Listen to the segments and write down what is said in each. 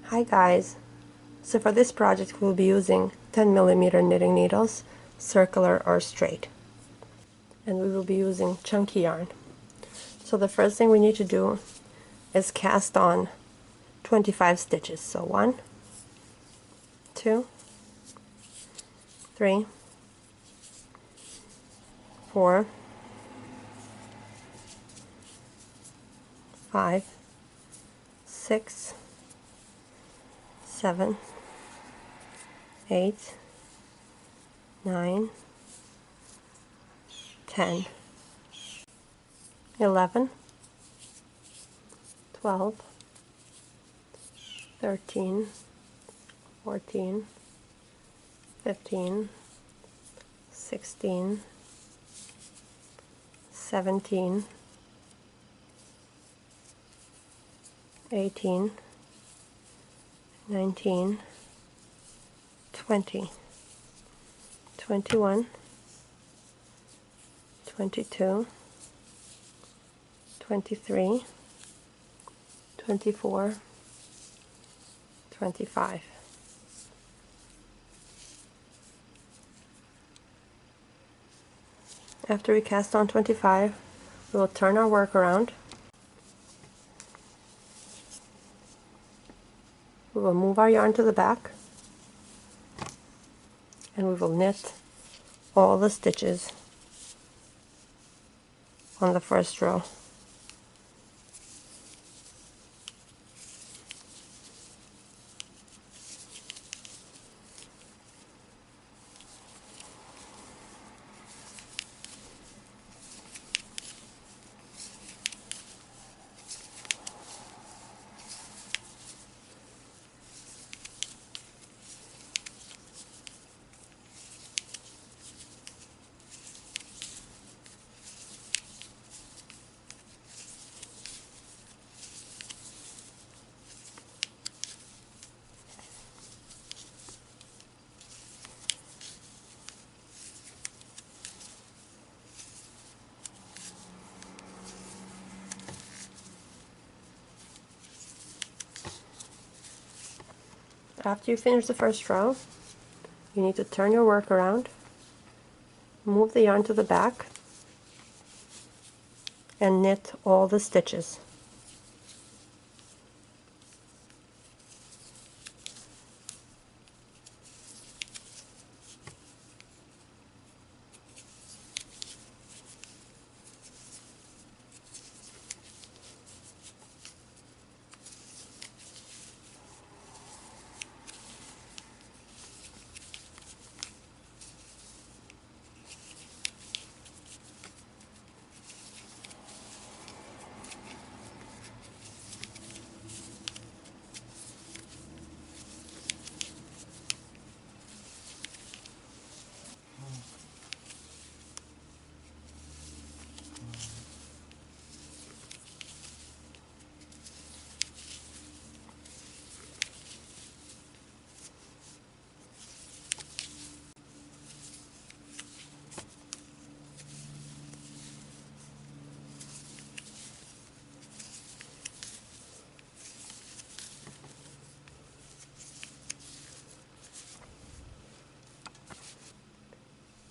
Hi guys! So for this project we'll be using 10mm knitting needles, circular or straight. And we will be using chunky yarn. So the first thing we need to do is cast on 25 stitches. So 1, 2, 3, 4, 5, 6, 7, 8, 9, 10, 11, 12, 13, 14, 15, 16, 17, 18, 19, 20, 21, 22, 23, 24, 25. After we cast on 25, we will turn our work around. We will move our yarn to the back, and we will knit all the stitches on the first row. After you finish the first row, you need to turn your work around, move the yarn to the back, and knit all the stitches.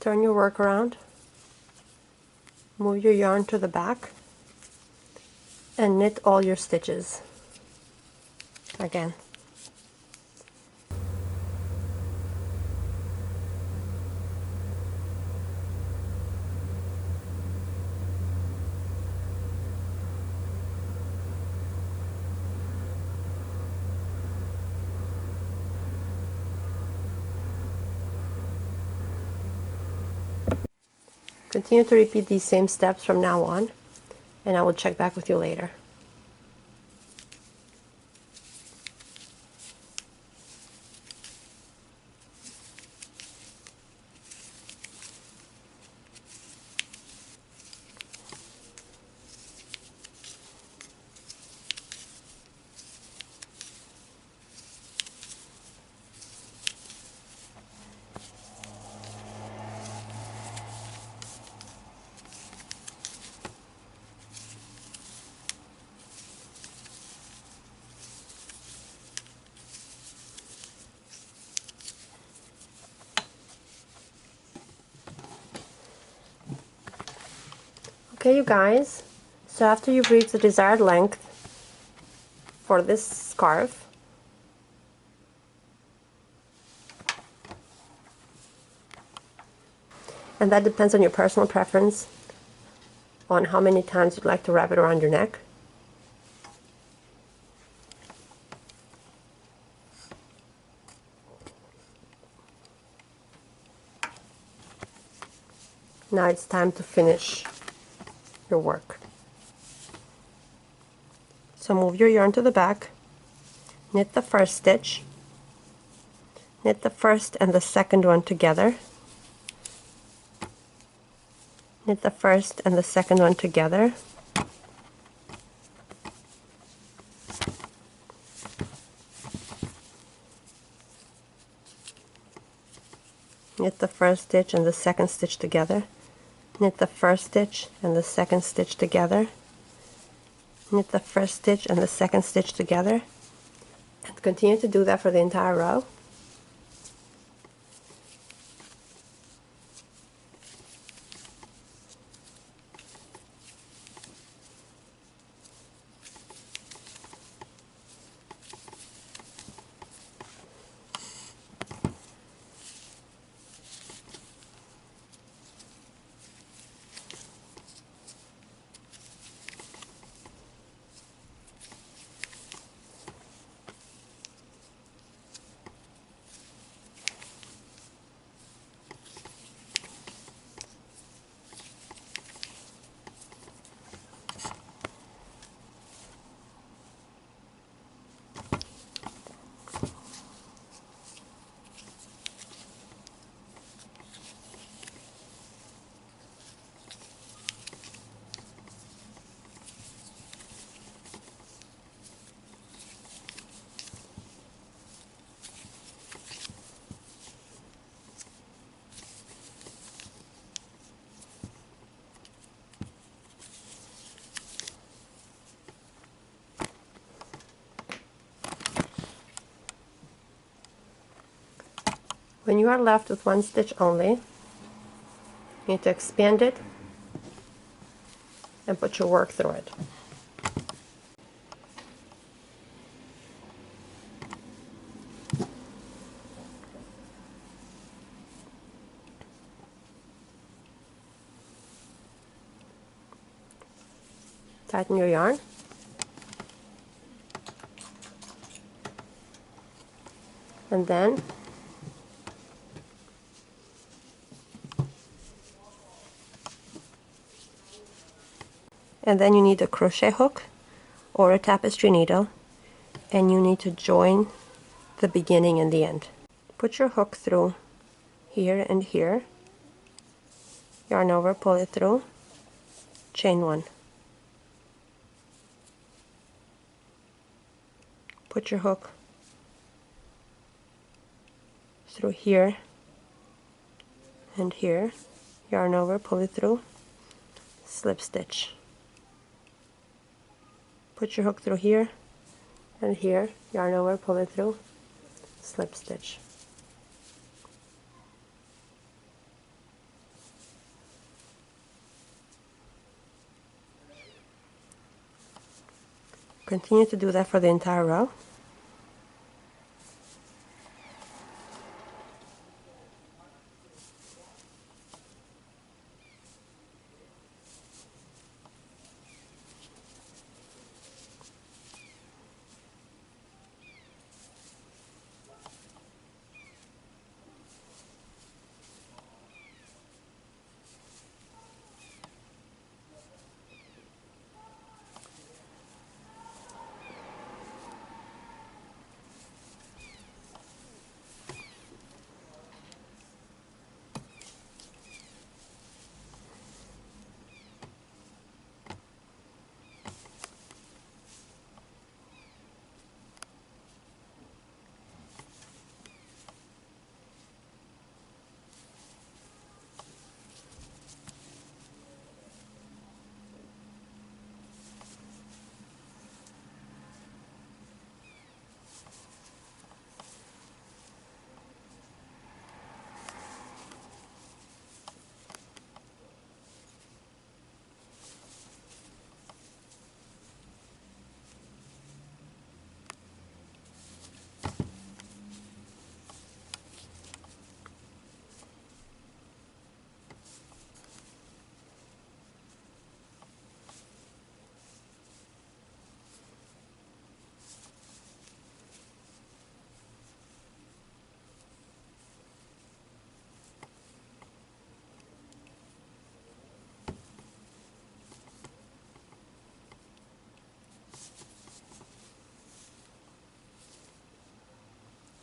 Turn your work around, move your yarn to the back, and knit all your stitches again. Continue to repeat these same steps from now on, and I will check back with you later. Okay, you guys, so after you've reached the desired length for this scarf, and that depends on your personal preference on how many times you'd like to wrap it around your neck. Now it's time to finish your work. So move your yarn to the back, knit the first stitch, knit the first and the second one together, knit the first and the second one together, knit the first stitch and the second stitch together, knit the first stitch and the second stitch together, knit the first stitch and the second stitch together, and continue to do that for the entire row. When you are left with one stitch only, you need to expand it and put your work through it. Tighten your yarn. And then you need a crochet hook or a tapestry needle, and you need to join the beginning and the end. Put your hook through here and here, yarn over, pull it through, chain one. Put your hook through here and here, yarn over, pull it through, slip stitch. Put your hook through here and here, yarn over, pull it through, slip stitch. Continue to do that for the entire row.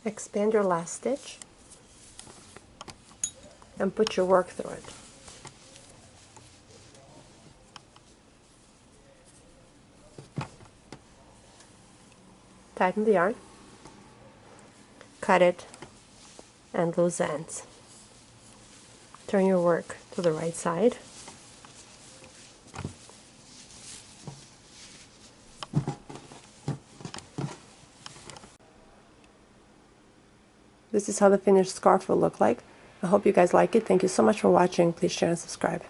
Expand your last stitch and put your work through it. Tighten the yarn, cut it, and loose ends. Turn your work to the right side. This is how the finished scarf will look like. I hope you guys like it. Thank you so much for watching. Please share and subscribe.